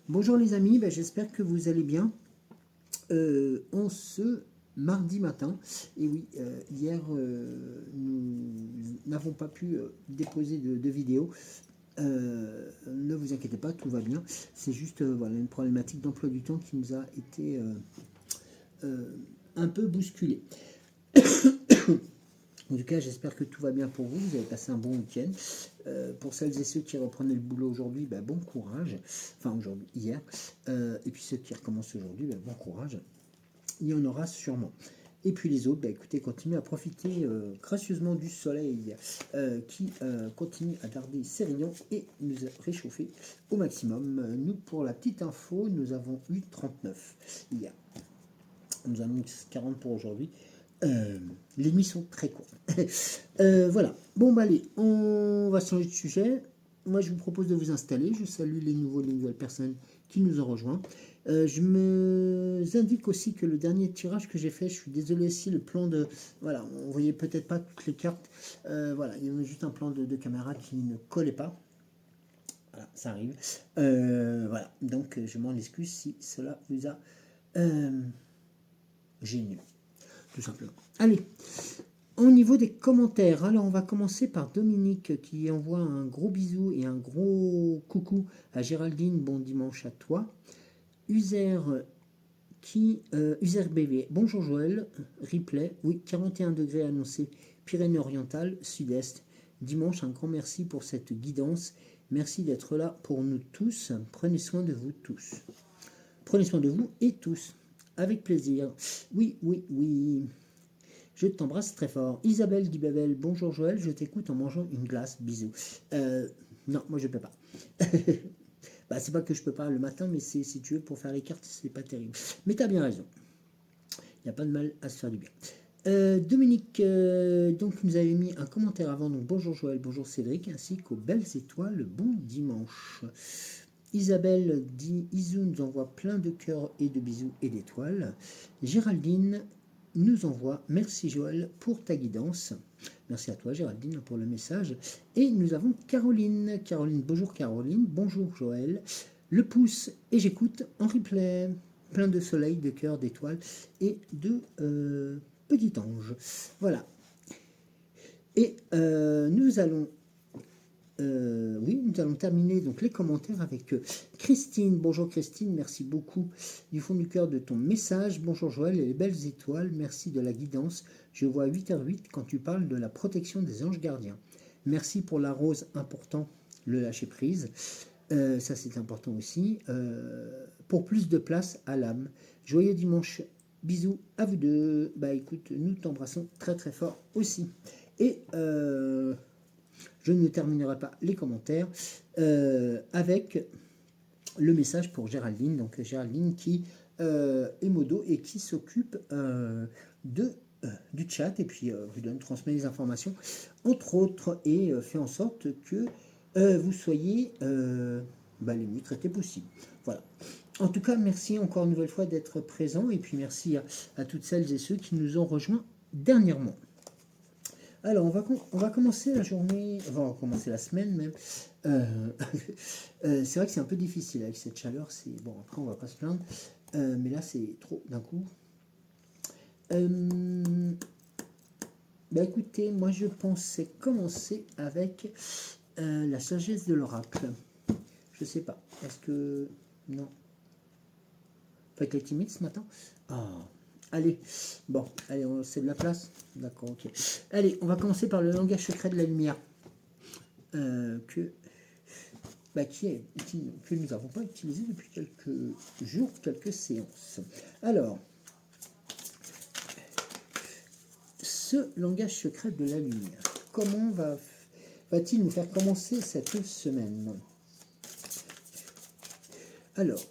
Bonjour les amis, j'espère que vous allez bien en ce mardi matin. Et oui, hier nous n'avons pas pu déposer de vidéo. Ne vous inquiétez pas, tout va bien. C'est juste voilà, une problématique d'emploi du temps qui nous a été un peu bousculée. En tout cas, j'espère que tout va bien pour vous. Vous avez passé un bon week-end. Pour celles et ceux qui reprenaient le boulot aujourd'hui, bon courage. Enfin, aujourd'hui, hier. Et puis ceux qui recommencent aujourd'hui, bon courage. Il y en aura sûrement. Et puis les autres, écoutez, continuez à profiter gracieusement du soleil qui continue à garder ses rayons et nous réchauffer au maximum. Nous, pour la petite info, nous avons eu 39 hier. Nous annonce 40 pour aujourd'hui. Les nuits sont très courtes. Voilà. Bon, allez, on va changer de sujet. Moi, je vous propose de vous installer. Je salue les nouvelles personnes qui nous ont rejoints. Je me indique aussi que le dernier tirage que j'ai fait, je suis désolé si le plan de... Voilà, on voyait peut-être pas toutes les cartes. Voilà, il y avait juste un plan de caméra qui ne collait pas. Voilà, ça arrive. Voilà, donc je m'en excuse si cela vous a gêné. Tout simplement. Allez, au niveau des commentaires, alors on va commencer par Dominique qui envoie un gros bisou et un gros coucou à Géraldine, bon dimanche à toi. User BV, bonjour Joël, replay, oui, 41 degrés annoncé, Pyrénées-Orientales, Sud-Est. Dimanche, un grand merci pour cette guidance. Merci d'être là pour nous tous. Prenez soin de vous tous. Prenez soin de vous et tous. Avec plaisir. Oui. Je t'embrasse très fort. Isabelle dit Babel, bonjour Joël, je t'écoute en mangeant une glace, bisous. Non, moi je peux pas. C'est pas que je peux pas le matin, mais c'est si tu veux pour faire les cartes, c'est pas terrible. Mais t'as bien raison. Il n'y a pas de mal à se faire du bien. Dominique, donc nous avait mis un commentaire avant, donc bonjour Joël, bonjour Cédric, ainsi qu'aux belles étoiles, bon dimanche. Isabelle dit Isou nous envoie plein de cœurs et de bisous et d'étoiles. Géraldine nous envoie merci Joël pour ta guidance. Merci à toi Géraldine pour le message. Et nous avons Caroline. Caroline, bonjour Caroline, bonjour Joël. Le pouce et j'écoute en replay. Plein de soleil, de cœur, d'étoiles et de petit ange. Voilà. Et nous allons terminer donc les commentaires avec Christine. Bonjour Christine, merci beaucoup du fond du cœur de ton message. Bonjour Joël et les belles étoiles, merci de la guidance. Je vois 8h08 quand tu parles de la protection des anges gardiens. Merci pour la rose, important, le lâcher prise. Ça c'est important aussi. Pour plus de place à l'âme. Joyeux dimanche. Bisous à vous deux. Écoute, nous t'embrassons très très fort aussi. Et je ne terminerai pas les commentaires avec le message pour Géraldine. Donc Géraldine qui est modo et qui s'occupe du chat et puis vous transmet les informations entre autres et fait en sorte que vous soyez les mieux traités possible. Voilà. En tout cas, merci encore une nouvelle fois d'être présent et puis merci à toutes celles et ceux qui nous ont rejoints dernièrement. Alors, on va commencer la journée, on va commencer la semaine même. C'est vrai que c'est un peu difficile avec cette chaleur. Bon, après, on va pas se plaindre. Mais là, c'est trop d'un coup. Écoutez, moi, je pensais commencer avec la sagesse de l'oracle. Je sais pas. Est-ce que... Non. Faut être timide ce matin. Allez, c'est de la place. D'accord, ok. Allez, on va commencer par le langage secret de la lumière. Que nous n'avons pas utilisé depuis quelques jours, quelques séances. Alors, ce langage secret de la lumière, comment va-t-il nous faire commencer cette semaine? Alors,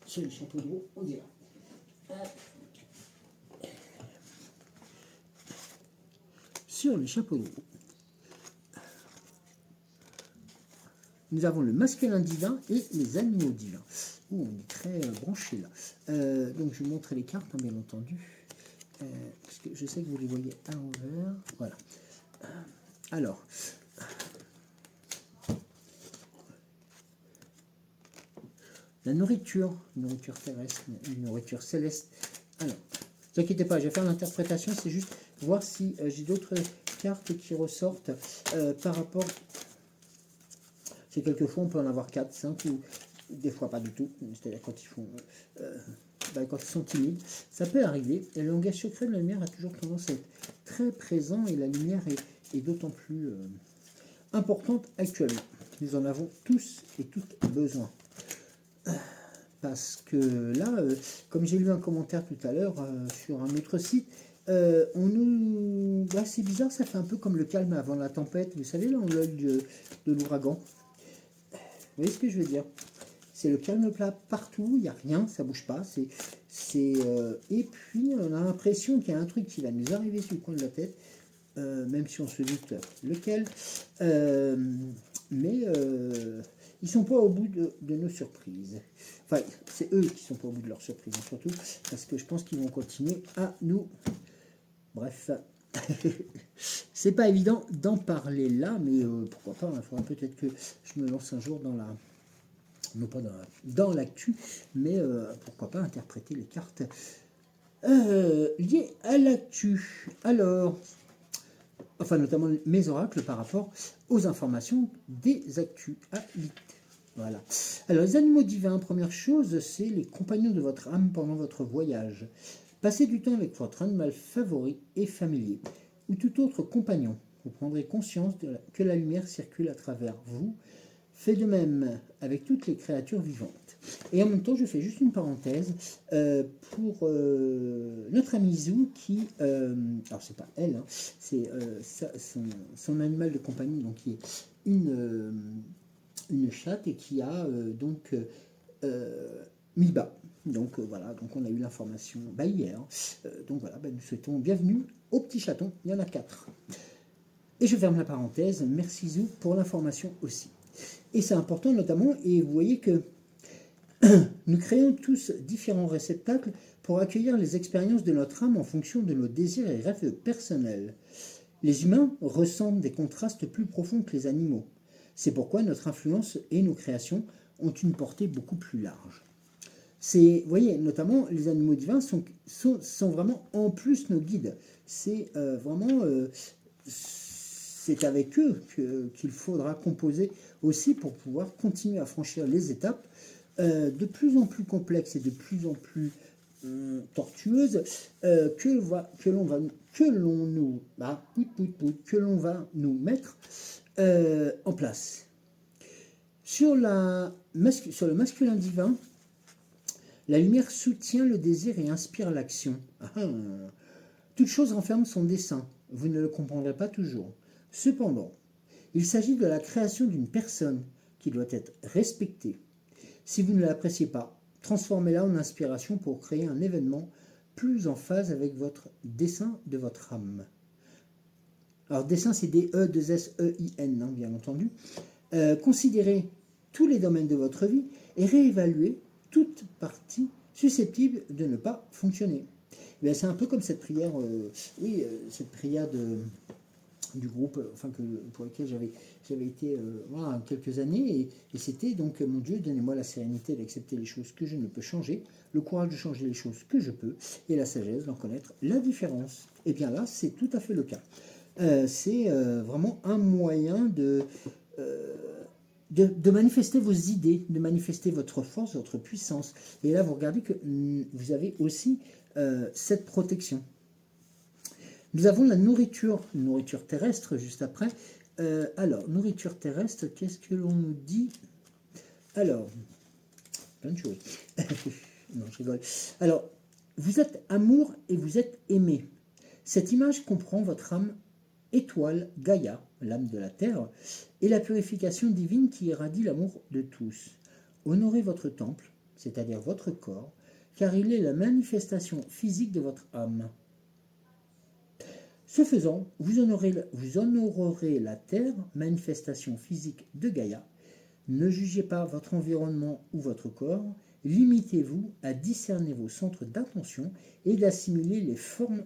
sur le chapeau de roue, on dira. Sur le chapeau de roue, nous avons le masculin divin et les animaux divins. On est très branché là. Donc je vais montrer les cartes, bien entendu. Parce que je sais que vous les voyez à l'envers. Voilà. Alors. La nourriture terrestre, une nourriture céleste. Alors, ne vous inquiétez pas, je vais faire l'interprétation, c'est juste voir si j'ai d'autres cartes qui ressortent par rapport... C'est quelquefois on peut en avoir 4, 5 ou des fois pas du tout, c'est-à-dire quand ils font... quand ils sont timides, ça peut arriver. Et le langage secret de la lumière a toujours tendance à être très présent et la lumière est d'autant plus importante actuellement. Nous en avons tous et toutes besoin. Parce que là, comme j'ai lu un commentaire tout à l'heure sur un autre site, on nous... c'est bizarre, ça fait un peu comme le calme avant la tempête. Vous savez, là, l'œil de l'ouragan. Vous voyez ce que je veux dire? C'est le calme plat partout, il n'y a rien, ça bouge pas. Et puis, on a l'impression qu'il y a un truc qui va nous arriver sur le coin de la tête, même si on se doute lequel. Mais ils sont pas au bout de nos surprises. Enfin, c'est eux qui sont pas au bout de leurs surprises, surtout, parce que je pense qu'ils vont continuer à nous... Bref, c'est pas évident d'en parler là, mais pourquoi pas, il faudra peut-être que je me lance un jour dans la... Non pas dans l'actu, mais pourquoi pas interpréter les cartes liées à l'actu. Alors, enfin notamment mes oracles par rapport aux informations des actualités. Voilà. Alors les animaux divins, première chose, c'est les compagnons de votre âme pendant votre voyage. Passez du temps avec votre animal favori et familier, ou tout autre compagnon. Vous prendrez conscience que la lumière circule à travers vous. Fait de même avec toutes les créatures vivantes. Et en même temps, je fais juste une parenthèse pour notre amie Zou qui... alors, c'est pas elle, hein, c'est son animal de compagnie, donc qui est une chatte et qui a donc 1000 bas. Donc voilà, donc on a eu l'information hier. Donc voilà, nous souhaitons bienvenue aux petits chatons, il y en a 4. Et je ferme la parenthèse, merci Zou pour l'information aussi. Et c'est important notamment, et vous voyez que nous créons tous différents réceptacles pour accueillir les expériences de notre âme en fonction de nos désirs et rêves personnels. Les humains ressentent des contrastes plus profonds que les animaux. C'est pourquoi notre influence et nos créations ont une portée beaucoup plus large. Vous voyez, notamment, les animaux divins sont vraiment en plus nos guides. C'est vraiment... c'est avec eux qu'il faudra composer aussi pour pouvoir continuer à franchir les étapes de plus en plus complexes et de plus en plus tortueuses que l'on va nous mettre en place. Sur le masculin divin, la lumière soutient le désir et inspire l'action. Toute chose renferme son dessein. Vous ne le comprendrez pas toujours. Cependant, il s'agit de la création d'une personne qui doit être respectée. Si vous ne l'appréciez pas, transformez-la en inspiration pour créer un événement plus en phase avec votre dessein de votre âme. Alors, dessein, c'est D-E-2-S-E-I-N, hein, bien entendu. Considérez tous les domaines de votre vie et réévaluez toute partie susceptible de ne pas fonctionner. C'est un peu comme cette prière, cette prière du groupe, pour lequel j'avais été quelques années, et c'était donc, mon Dieu, donnez-moi la sérénité d'accepter les choses que je ne peux changer, le courage de changer les choses que je peux, et la sagesse d'en connaître la différence. Et bien là, c'est tout à fait le cas. C'est vraiment un moyen de manifester vos idées, de manifester votre force, votre puissance. Et là, vous regardez que vous avez aussi cette protection. Nous avons la nourriture terrestre juste après. Alors, nourriture terrestre, qu'est-ce que l'on nous dit? Alors, plein de choses. Non, je rigole. Alors, vous êtes amour et vous êtes aimé. Cette image comprend votre âme étoile, Gaïa, l'âme de la terre, et la purification divine qui irradie l'amour de tous. Honorez votre temple, c'est-à-dire votre corps, car il est la manifestation physique de votre âme. Ce faisant, vous honorerez la terre, manifestation physique de Gaïa. Ne jugez pas votre environnement ou votre corps, limitez-vous à discerner vos centres d'attention et d'assimiler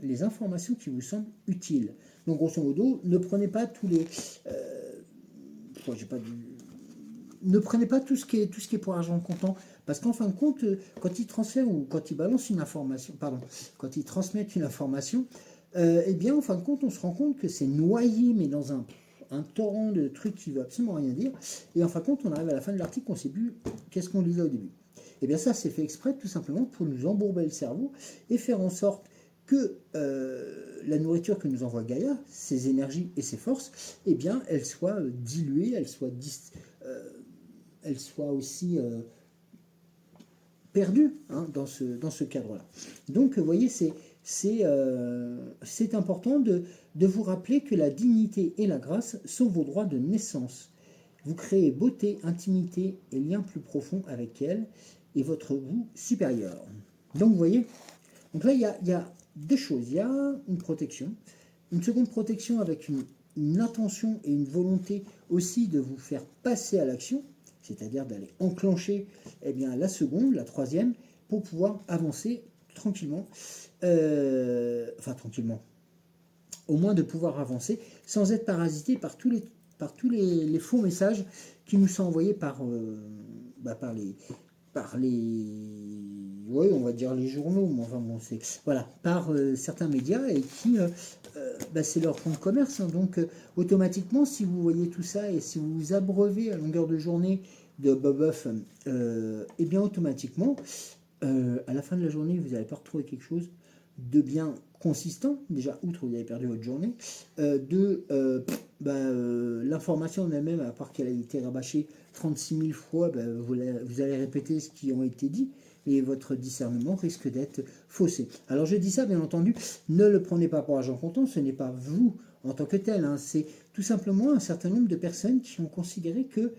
les informations qui vous semblent utiles. Donc, grosso modo, ne prenez pas tous les... ne prenez pas tout ce qui est pour argent comptant, parce qu'en fin de compte, quand ils transfèrent ou quand ils balancent une information, pardon, quand ils transmettent une information, eh bien, en fin de compte, on se rend compte que c'est noyé, mais dans un torrent de trucs qui ne veut absolument rien dire. Et en fin de compte, on arrive à la fin de l'article, on ne sait plus qu'est-ce qu'on lisait au début. Et bien ça, c'est fait exprès tout simplement pour nous embourber le cerveau et faire en sorte que la nourriture que nous envoie Gaïa, ses énergies et ses forces, eh bien, elle soit diluée, elle soit aussi perdue hein, dans ce cadre-là. Donc, vous voyez, c'est important de vous rappeler que la dignité et la grâce sont vos droits de naissance. Vous créez beauté, intimité et lien plus profond avec elle et votre vous supérieur. Donc, vous voyez, donc là, il y a deux choses. Il y a une protection, une seconde protection avec une intention et une volonté aussi de vous faire passer à l'action, c'est-à-dire d'aller enclencher eh bien, la seconde, la troisième, pour pouvoir avancer tranquillement, enfin tranquillement, au moins de pouvoir avancer sans être parasité par tous les faux messages qui nous sont envoyés par ouais, on va dire les journaux, mais enfin bon, c'est voilà, par certains médias et qui, c'est leur fonds de commerce. Hein, donc, automatiquement, si vous voyez tout ça et si vous vous abreuvez à longueur de journée de bobof, et bien automatiquement, à la fin de la journée, vous n'allez pas retrouver quelque chose de bien consistant. Déjà, outre vous avez perdu votre journée, l'information en elle-même, à part qu'elle a été rabâchée 36 000 fois, vous allez répéter ce qui a été dit et votre discernement risque d'être faussé. Alors je dis ça, bien entendu, ne le prenez pas pour argent comptant, ce n'est pas vous en tant que tel, hein, c'est tout simplement un certain nombre de personnes qui ont considéré que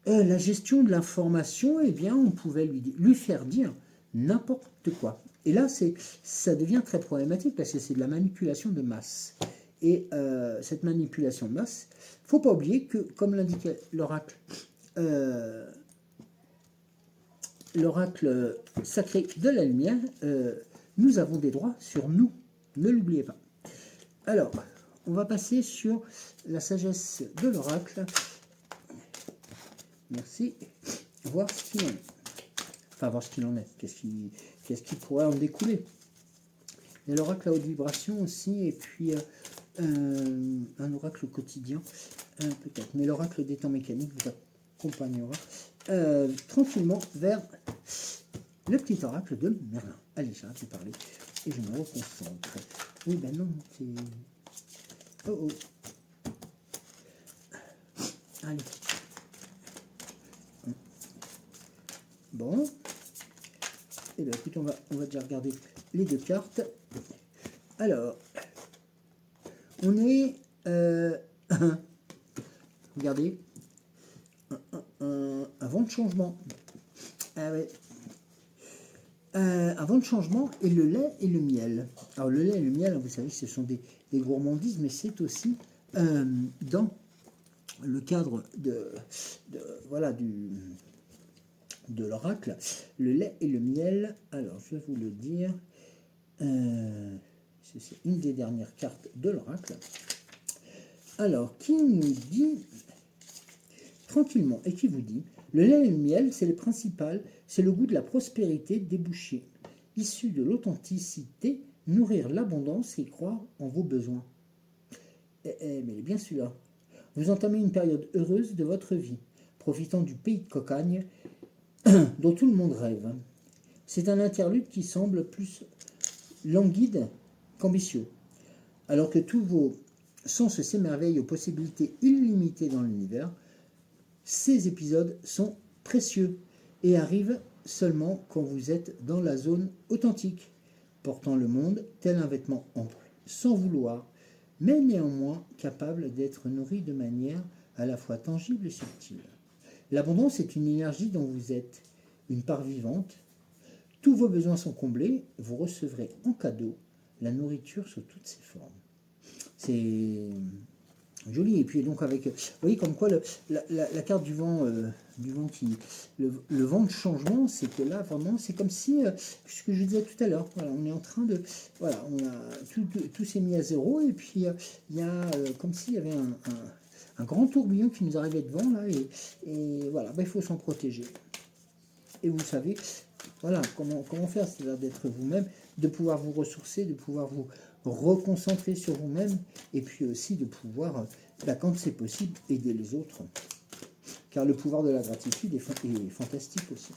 la gestion de l'information, eh bien, on pouvait lui faire dire n'importe quoi. Et là, ça devient très problématique parce que c'est de la manipulation de masse. Et cette manipulation de masse, il ne faut pas oublier que, comme l'indiquait l'oracle sacré de la lumière, nous avons des droits sur nous. Ne l'oubliez pas. Alors, on va passer sur la sagesse de l'oracle. Merci. Voir ce qu'il en est. Enfin, voir ce qu'il en est. Qu'est-ce qui pourrait en découler. Il y a l'oracle à haute vibration aussi, et puis un oracle quotidien, peut-être. Mais l'oracle des temps mécaniques vous accompagnera tranquillement vers le petit oracle de Merlin. Allez, j'arrête de parler et je me reconcentre. Oui, ben non, c'est... Oh, oh. Allez. Bon. Et bien, écoute, on va déjà regarder les deux cartes. Alors, on est... regardez. Un vent de changement. Ah ouais. Un vent de changement et le lait et le miel. Alors, le lait et le miel, vous savez, ce sont des gourmandises, mais c'est aussi dans le cadre de l'oracle, le lait et le miel. Alors, je vais vous le dire. C'est une des dernières cartes de l'oracle. Alors, qui nous dit tranquillement et qui vous dit le lait et le miel, c'est le principal, c'est le goût de la prospérité débouchée, issu de l'authenticité, nourrir l'abondance et croire en vos besoins. Mais bien sûr, vous entamez une période heureuse de votre vie, profitant du pays de cocagne dont tout le monde rêve. C'est un interlude qui semble plus languide qu'ambitieux, alors que tous vos sens s'émerveillent aux possibilités illimitées dans l'univers. Ces épisodes sont précieux et arrivent seulement quand vous êtes dans la zone authentique, portant le monde tel un vêtement ample, sans vouloir, mais néanmoins capable d'être nourri de manière à la fois tangible et subtile. L'abondance est une énergie dont vous êtes une part vivante. Tous vos besoins sont comblés, vous recevrez en cadeau la nourriture sous toutes ses formes. C'est joli. Et puis donc avec, vous voyez comme quoi la carte du vent le vent de changement, c'est que là vraiment c'est comme si ce que je disais tout à l'heure, voilà, on est en train de, voilà, on a tout s'est mis à zéro et puis il y a comme s'il y avait un grand tourbillon qui nous arrivait devant, là, et voilà, il faut s'en protéger. Et vous savez, voilà, comment faire, c'est-à-dire d'être vous-même, de pouvoir vous ressourcer, de pouvoir vous reconcentrer sur vous-même, et puis aussi de pouvoir, quand c'est possible, aider les autres. Car le pouvoir de la gratitude est fantastique aussi.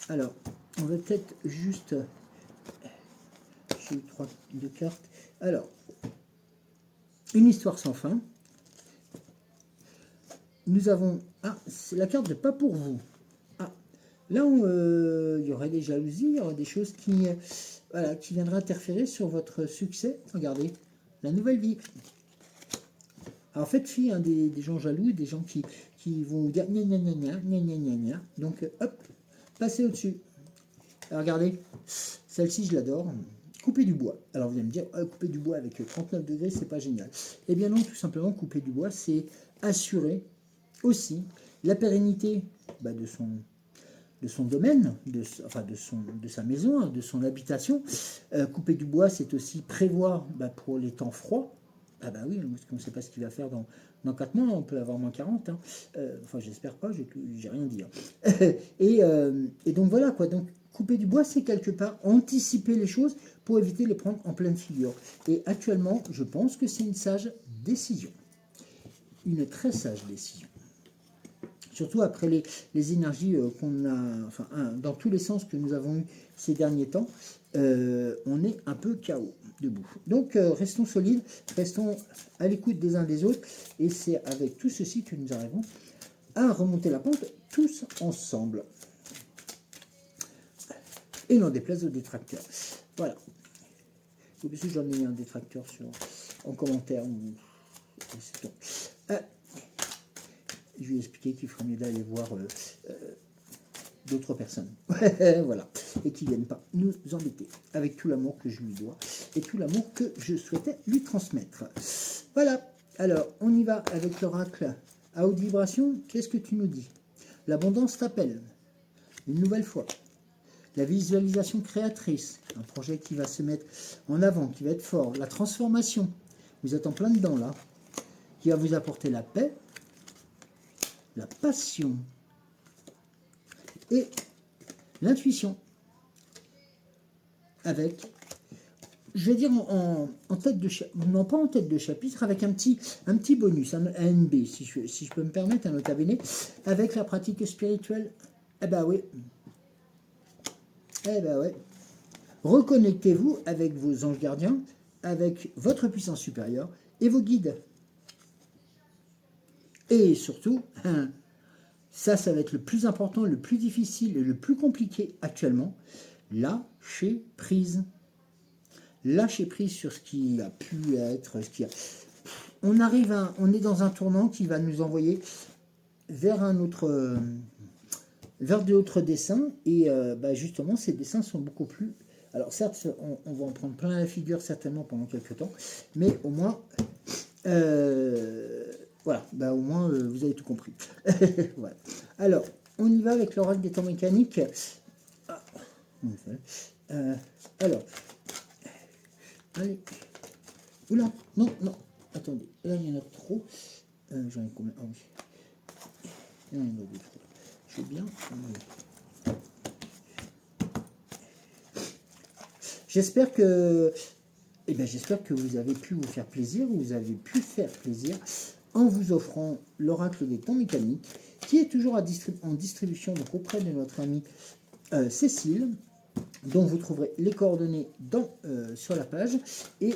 Alors, on va peut-être juste... J'ai eu 2 cartes. Alors, une histoire sans fin. Nous avons... Ah, c'est la carte de pas pour vous. Ah, là, il y aurait des jalousies, il y aurait des choses qui viendraient interférer sur votre succès. Regardez, la nouvelle vie. Alors, faites fi des gens jaloux, des gens qui vont vous dire gna gna gna gna gna gna gna gna. Donc, hop, passez au-dessus. Regardez, celle-ci, je l'adore. Couper du bois. Alors vous allez me dire, couper du bois avec 39 degrés, c'est pas génial. Eh bien non, tout simplement, couper du bois, c'est assurer aussi la pérennité de son domaine, de sa maison, de son habitation. Couper du bois, c'est aussi prévoir pour les temps froids. Ah bah oui, parce qu'on ne sait pas ce qu'il va faire dans 4 mois, on peut avoir moins 40. Hein. Enfin, j'espère pas, j'ai rien dit. Hein. et donc voilà quoi. Donc couper du bois, c'est quelque part anticiper les choses pour éviter de les prendre en pleine figure. Et actuellement, je pense que c'est une sage décision. Une très sage décision. Surtout après les énergies qu'on a, dans tous les sens que nous avons eu ces derniers temps, on est un peu KO debout. Donc restons solides, restons à l'écoute des uns des autres, et c'est avec tout ceci que nous arrivons à remonter la pente tous ensemble. Et n'en déplaise aux détracteurs. Voilà. Parce que j'en ai mis un détracteur en commentaire. Je lui ai expliqué qu'il ferait mieux d'aller voir d'autres personnes. Voilà. Et qui ne viennent pas nous embêter. Avec tout l'amour que je lui dois. Et tout l'amour que je souhaitais lui transmettre. Voilà. Alors, on y va avec l'oracle à haute vibration. Qu'est-ce que tu nous dis? L'abondance t'appelle. Une nouvelle fois. La visualisation créatrice, un projet qui va se mettre en avant, qui va être fort. La transformation, vous êtes en plein dedans là, qui va vous apporter la paix, la passion et l'intuition. Avec, je vais dire en tête de chapitre, non pas en tête de chapitre, avec un petit bonus, un NB, si je peux me permettre, un nota bene, avec la pratique spirituelle. Eh ben oui. Eh ben ouais. Reconnectez-vous avec vos anges gardiens, avec votre puissance supérieure et vos guides. Et surtout, ça va être le plus important, le plus difficile et le plus compliqué actuellement, lâcher prise. Lâcher prise sur ce qui a pu être, on est dans un tournant qui va nous envoyer vers vers d'autres dessins, et justement ces dessins sont beaucoup plus... Alors certes, on va en prendre plein la figure certainement pendant quelques temps, mais au moins, voilà, au moins vous avez tout compris. Voilà. Alors, on y va avec l'oracle des temps mécaniques. Alors, allez, oula, non, attendez, là il y en a trop. J'en ai combien? Ah oui, il y en a deux trop. Je veux bien. J'espère que vous avez pu vous faire plaisir, vous avez pu faire plaisir en vous offrant l'oracle des temps mécaniques, qui est toujours en distribution donc auprès de notre amie Cécile, dont vous trouverez les coordonnées sur la page, et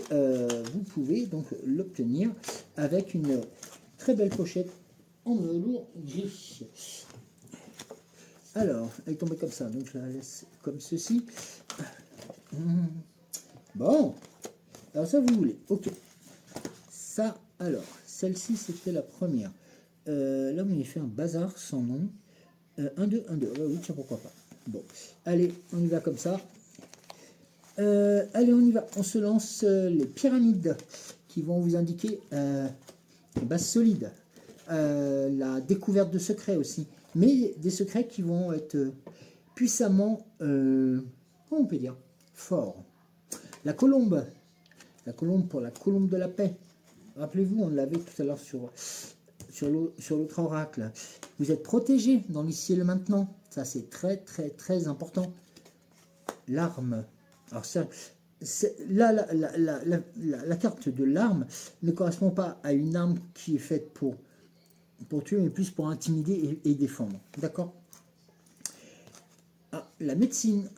vous pouvez donc l'obtenir avec une très belle pochette en velours gris. Alors, elle est tombée comme ça, donc je la laisse comme ceci. Bon, alors ça vous voulez, ok. Ça, alors, celle-ci c'était la première. Là, on y fait un bazar sans nom. 1, 2, 1, 2. Ouais, oui, tiens, pourquoi pas. Bon, allez, on y va comme ça. Allez, on y va. On se lance les pyramides qui vont vous indiquer les bases solides. La découverte de secrets aussi. Mais des secrets qui vont être puissamment, comment on peut dire, forts. La colombe pour la colombe de la paix. Rappelez-vous, on l'avait tout à l'heure sur sur l'autre oracle. Vous êtes protégé dans l'ici et le maintenant. Ça, c'est très, très, très important. L'arme. Alors, ça, là, la carte de l'arme ne correspond pas à une arme qui est faite pour tuer, mais plus pour intimider et défendre. D'accord? Ah, la médecine.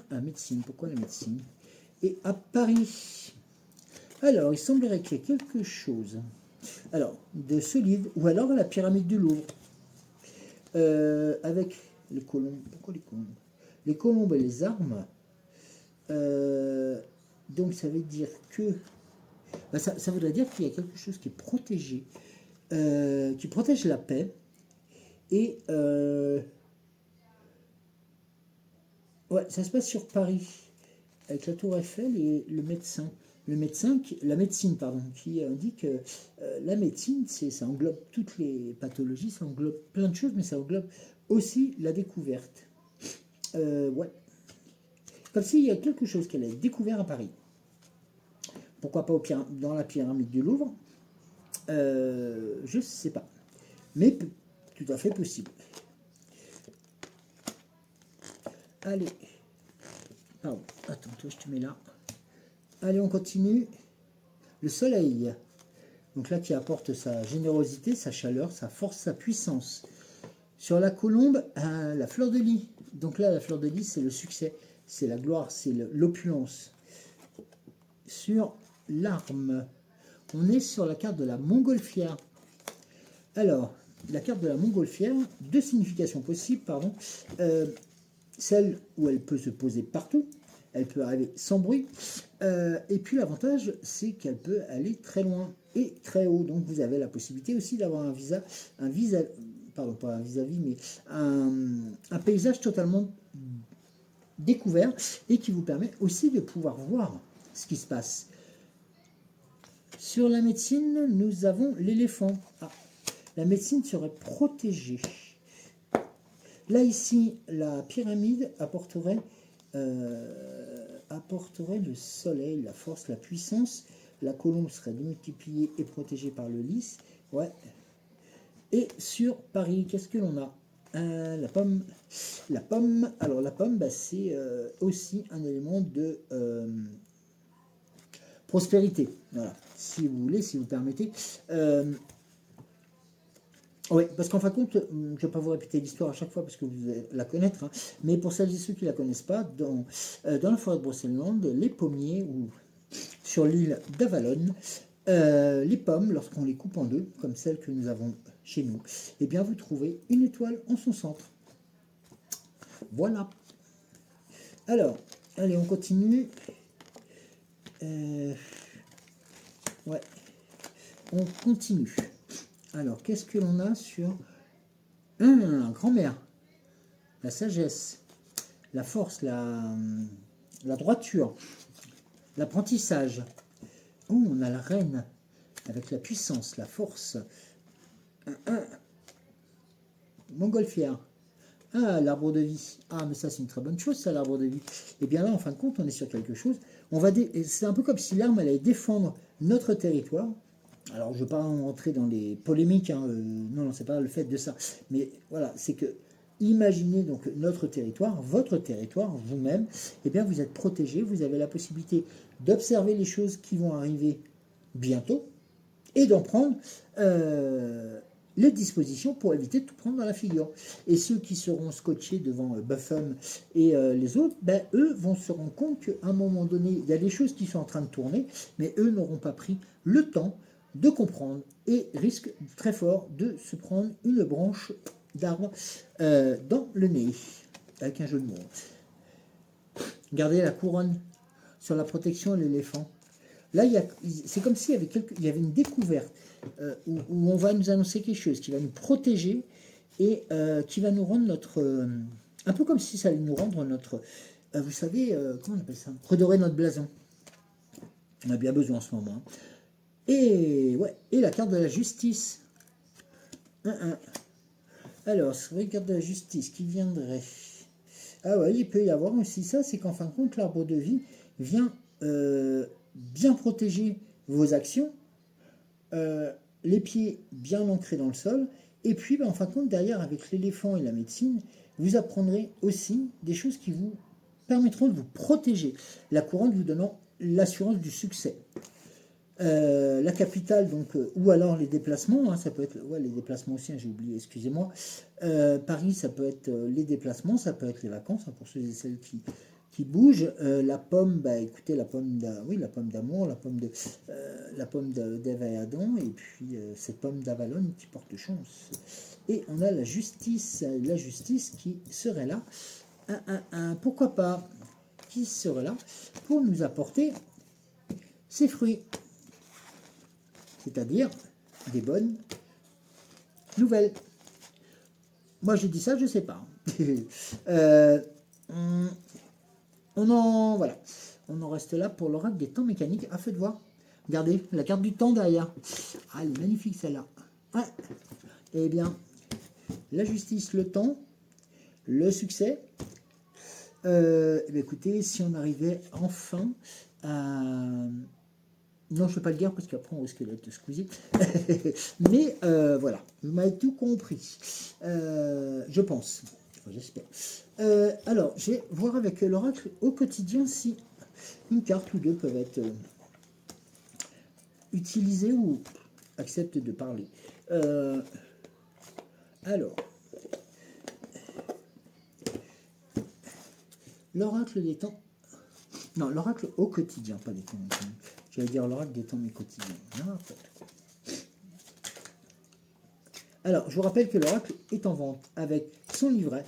La médecine. Pourquoi la médecine? Et à Paris. Alors, il semblerait qu'il y ait quelque chose. Alors, de solide, ou alors à la pyramide du Louvre. Avec les colombes. Pourquoi les colombes? Les colombes et les armes. Donc, ça veut dire que... Ben, ça voudrait dire qu'il y a quelque chose qui est protégé, qui protège la paix. Et... ouais, ça se passe sur Paris, avec la tour Eiffel et le médecin. La médecine, pardon, qui indique la médecine, ça englobe toutes les pathologies, ça englobe plein de choses, mais ça englobe aussi la découverte. Ouais. Comme s'il y a quelque chose qu'elle a découvert à Paris. Pourquoi pas dans la pyramide du Louvre? Je ne sais pas. Mais tout à fait possible. Allez. Pardon, attends, toi je te mets là. Allez, on continue. Le soleil. Donc là, qui apporte sa générosité, sa chaleur, sa force, sa puissance. Sur la colombe, la fleur de lis. Donc là, la fleur de lis, c'est le succès, c'est la gloire, c'est l'opulence. Sur l'arme, on est sur la carte de la montgolfière. Alors, la carte de la montgolfière, deux significations possibles, pardon. Celle où elle peut se poser partout, elle peut arriver sans bruit, et puis l'avantage, c'est qu'elle peut aller très loin et très haut. Donc vous avez la possibilité aussi d'avoir pardon, pas un vis-à-vis, mais un paysage totalement découvert et qui vous permet aussi de pouvoir voir ce qui se passe. Sur la médecine, nous avons l'éléphant. Ah, la médecine serait protégée. Là, ici, la pyramide apporterait le soleil, la force, la puissance. La colombe serait démultipliée et protégée par le lys. Ouais. Et sur Paris, qu'est-ce que l'on a? La pomme. La pomme, alors la pomme, bah, c'est aussi un élément de prospérité. Voilà, si vous voulez, si vous permettez. Oui, parce qu'en fin de compte, je ne vais pas vous répéter l'histoire à chaque fois parce que vous allez la connaître, hein, mais pour celles et ceux qui ne la connaissent pas, dans la forêt de Brocéliande, les pommiers, ou sur l'île d'Avalon, les pommes, lorsqu'on les coupe en deux, comme celles que nous avons chez nous, eh bien vous trouvez une étoile en son centre. Voilà. Alors, allez, on continue. Ouais, on continue. Alors, qu'est-ce que l'on a sur grand-mère? La sagesse, la force, la droiture, l'apprentissage. Oh, on a la reine, avec la puissance, la force. Montgolfière. Ah, l'arbre de vie. Ah, mais ça, c'est une très bonne chose, ça, l'arbre de vie. Et bien là, en fin de compte, on est sur quelque chose. C'est un peu comme si l'arme allait défendre notre territoire. Alors, je ne veux pas rentrer dans les polémiques, hein, non, c'est pas le fait de ça. Mais voilà, c'est que, imaginez donc notre territoire, votre territoire, vous-même, eh bien, vous êtes protégé, vous avez la possibilité d'observer les choses qui vont arriver bientôt et d'en prendre les dispositions pour éviter de tout prendre dans la figure. Et ceux qui seront scotchés devant Buffum et les autres, ben, eux vont se rendre compte qu'à un moment donné, il y a des choses qui sont en train de tourner, mais eux n'auront pas pris le temps de comprendre et risquent très fort de se prendre une branche d'arbre dans le nez, avec un jeu de mots. Regardez la couronne sur la protection de l'éléphant. Là, c'est comme s'il y avait une découverte où on va nous annoncer quelque chose qui va nous protéger et qui va nous rendre un peu comme si ça allait nous rendre notre... vous savez, comment on appelle ça? Redorer notre blason. On a bien besoin en ce moment. Et la carte de la justice. Alors, c'est la carte de la justice qui viendrait... Ah ouais, il peut y avoir aussi ça, c'est qu'en fin de compte, l'arbre de vie vient... bien protéger vos actions les pieds bien ancrés dans le sol. Et puis, ben, en fin de compte, derrière, avec l'éléphant et la médecine, vous apprendrez aussi des choses qui vous permettront de vous protéger. La couronne vous donnant l'assurance du succès. La capitale, donc, ou alors les déplacements, hein, ça peut être, ouais, les déplacements aussi, hein, j'ai oublié, excusez-moi. Paris, ça peut être les déplacements, ça peut être les vacances, hein, pour ceux et celles qui bougent. La pomme, bah, écoutez, oui, la pomme d'amour, la pomme d'Ève et Adam, et puis cette pomme d'Avalon qui porte chance. Et on a la justice qui serait là, pourquoi pas, qui serait là pour nous apporter ses fruits. C'est-à-dire des bonnes nouvelles. Moi, je dis ça, je ne sais pas. Voilà. On en reste là pour l'oracle des temps mécaniques. À feu de voir. Regardez, la carte du temps derrière. Ah, elle est magnifique celle-là. Ouais. Eh bien, la justice, le temps, le succès. Eh bien, écoutez, si on arrivait enfin à... Non, je ne peux pas le dire parce qu'après on risque d'être squeezie. Mais voilà, vous m'avez tout compris. Je pense. Enfin, j'espère. Alors, je vais voir avec l'oracle au quotidien si une carte ou deux peuvent être utilisées ou acceptent de parler. Alors, l'oracle des temps. Non, l'oracle au quotidien, pas des temps. J'allais dire l'oracle des temps mais quotidiens. N'importe quoi. Alors, je vous rappelle que l'oracle est en vente avec son livret.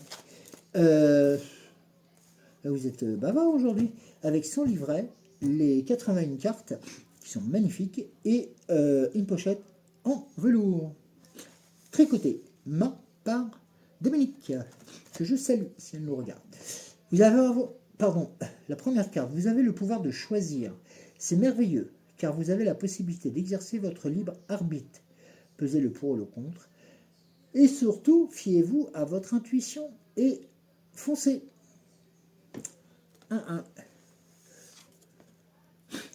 Vous êtes bavard aujourd'hui. Avec son livret, les 81 cartes qui sont magnifiques et une pochette en velours. Tricoté, main par Dominique, que je salue si elle nous regarde. Vous avez, pardon, la première carte, vous avez le pouvoir de choisir. C'est merveilleux, car vous avez la possibilité d'exercer votre libre arbitre. Pesez le pour ou le contre. Et surtout, fiez-vous à votre intuition et foncez. 1-1.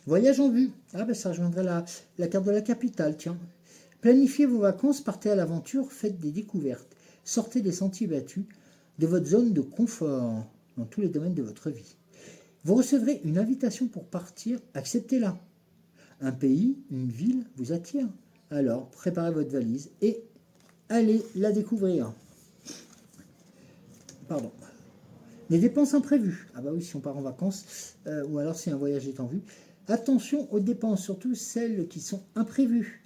Voyage en vue. Ah ben ça rejoindrait la carte de la capitale, tiens. Planifiez vos vacances, partez à l'aventure, faites des découvertes. Sortez des sentiers battus, de votre zone de confort, dans tous les domaines de votre vie. Vous recevrez une invitation pour partir, acceptez-la. Un pays, une ville vous attire. Alors, préparez votre valise et allez la découvrir. Pardon. Les dépenses imprévues. Ah bah oui, si on part en vacances, ou alors si un voyage est en vue. Attention aux dépenses, surtout celles qui sont imprévues.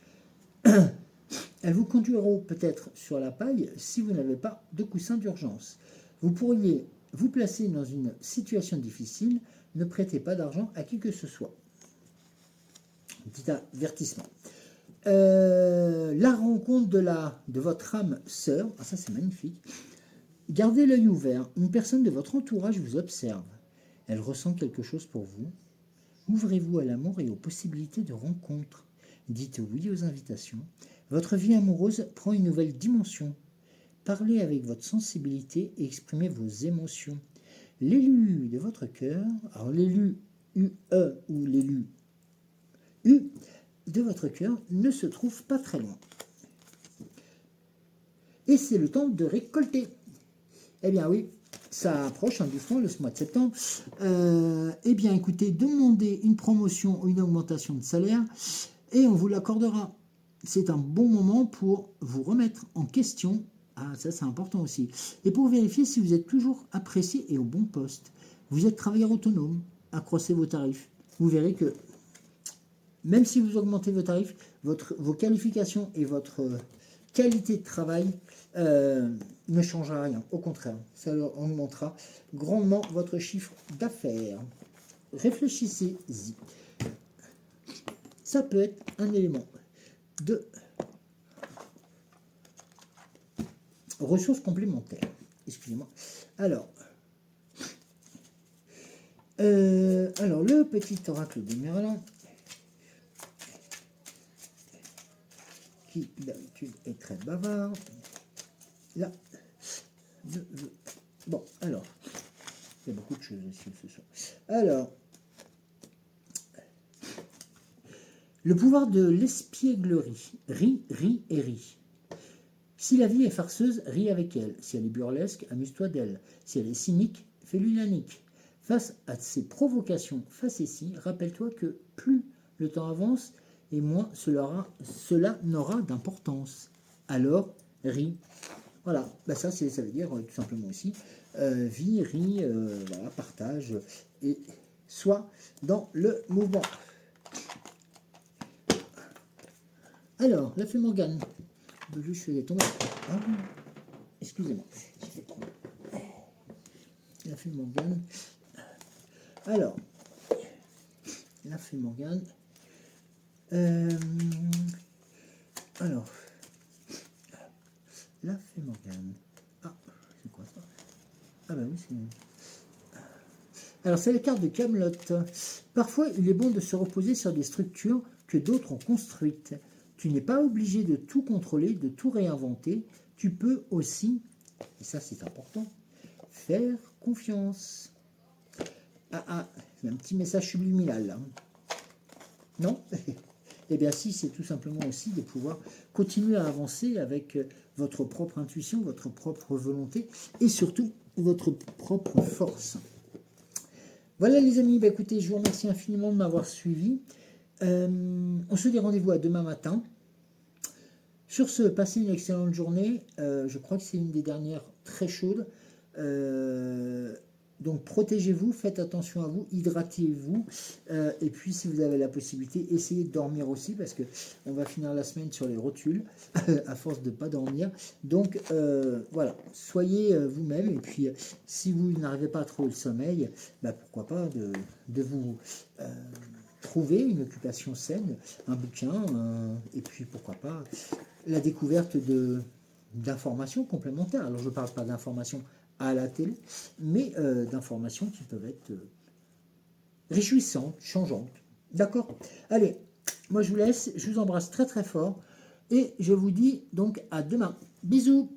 Elles vous conduiront peut-être sur la paille si vous n'avez pas de coussin d'urgence. Vous pourriez vous placer dans une situation difficile. Ne prêtez pas d'argent à qui que ce soit. Petit avertissement. La rencontre de votre âme sœur. Ah ça c'est magnifique. Gardez l'œil ouvert. Une personne de votre entourage vous observe. Elle ressent quelque chose pour vous. Ouvrez-vous à l'amour et aux possibilités de rencontre. Dites oui aux invitations. Votre vie amoureuse prend une nouvelle dimension. Parlez avec votre sensibilité et exprimez vos émotions. L'élu de votre cœur, alors l'élu UE ou l'élu U de votre cœur ne se trouve pas très loin. Et c'est le temps de récolter. Eh bien oui, ça approche doucement le mois de septembre. Eh bien écoutez, demandez une promotion ou une augmentation de salaire et on vous l'accordera. C'est un bon moment pour vous remettre en question. Ah, ça c'est important aussi. Et pour vérifier si vous êtes toujours apprécié et au bon poste. Vous êtes travailleur autonome, accroissez vos tarifs. Vous verrez que même si vous augmentez vos tarifs, vos qualifications et votre qualité de travail ne changera rien. Au contraire, ça augmentera grandement votre chiffre d'affaires. Réfléchissez-y. Ça peut être un élément de ressources complémentaires. Excusez-moi. Alors, le petit oracle de Merlin, qui d'habitude est très bavard. Là, bon, alors, il y a beaucoup de choses ici ce soir. Alors, Le pouvoir de l'espièglerie. Ris, ris et ris. Si la vie est farceuse, ris avec elle. Si elle est burlesque, amuse-toi d'elle. Si elle est cynique, fais-lui la nique. Face à ces provocations facéties, rappelle-toi que plus le temps avance et moins cela n'aura d'importance. Alors, ris. Voilà, bah ça veut dire tout simplement aussi vis, ris, voilà, partage et sois dans le mouvement. Alors, la fée Morgane. Je faisais tomber. Ah, excusez-moi, j'ai fait tomber. La fée Morgane. Alors, la fée Morgane. Alors, la fée Morgane. Ah, c'est quoi ça? Ah bah oui, c'est... Alors, c'est la carte de Camelot. Parfois, il est bon de se reposer sur des structures que d'autres ont construites. Tu n'es pas obligé de tout contrôler, de tout réinventer. Tu peux aussi, et ça c'est important, faire confiance. Ah, c'est un petit message subliminal là. Non? Eh bien si, c'est tout simplement aussi de pouvoir continuer à avancer avec votre propre intuition, votre propre volonté et surtout votre propre force. Voilà les amis, bah, écoutez, je vous remercie infiniment de m'avoir suivi. On se dit rendez-vous à demain matin. Sur ce, passez une excellente journée. Je crois que c'est une des dernières très chaudes. Donc protégez-vous, faites attention à vous, hydratez-vous. Et puis si vous avez la possibilité, essayez de dormir aussi parce que on va finir la semaine sur les rotules à force de ne pas dormir. Donc voilà, soyez vous-même. Et puis si vous n'arrivez pas à trouver le sommeil, bah, pourquoi pas de vous... trouver une occupation saine, un bouquin, et puis pourquoi pas la découverte d'informations complémentaires. Alors je ne parle pas d'informations à la télé, mais d'informations qui peuvent être réjouissantes, changeantes. D'accord? Allez, moi je vous laisse, je vous embrasse très très fort, et je vous dis donc à demain. Bisous!